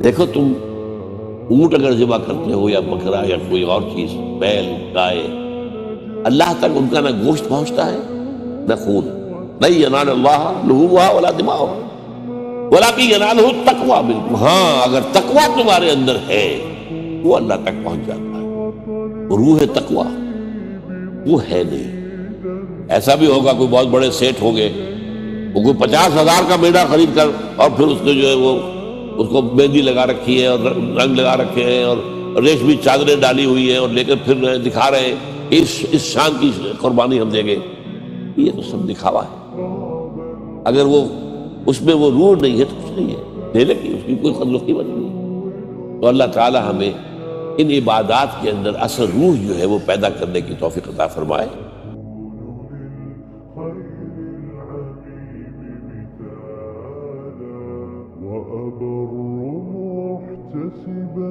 دیکھو تم اونٹ اگر ذبح کرتے ہو یا بکرا یا کوئی اور چیز، بیل، گائے، اللہ تک ان کا نہ گوشت پہنچتا ہے نہ خون. نہیں ینال اللہ لحومها ولا دماؤها ولکن ینالہ التقوی منکم. ہاں اگر تقوی تمہارے اندر ہے وہ اللہ تک پہنچ جاتا ہے. روح تقوی وہ ہے نہیں. ایسا بھی ہوگا کوئی بہت بڑے سیٹ ہوں گے، وہ کوئی 50,000 کا میڑا خرید کر اور پھر اس نے جو ہے وہ اس کو مہندی لگا رکھی ہے اور رنگ لگا رکھے ہیں اور ریشمی چادریں ڈالی ہوئی ہیں اور لے کر پھر دکھا رہے ہیں کہ اس شان کی قربانی ہم دیں گے. یہ تو سب دکھاوا ہے. اگر وہ اس میں وہ روح نہیں ہے تو کچھ نہیں ہے، دینے کی اس کی کوئی قدر و قیمت نہیں ہے. تو اللہ تعالی ہمیں ان عبادات کے اندر اصل روح جو ہے وہ پیدا کرنے کی توفیق عطا فرمائے. وأبر محتسبا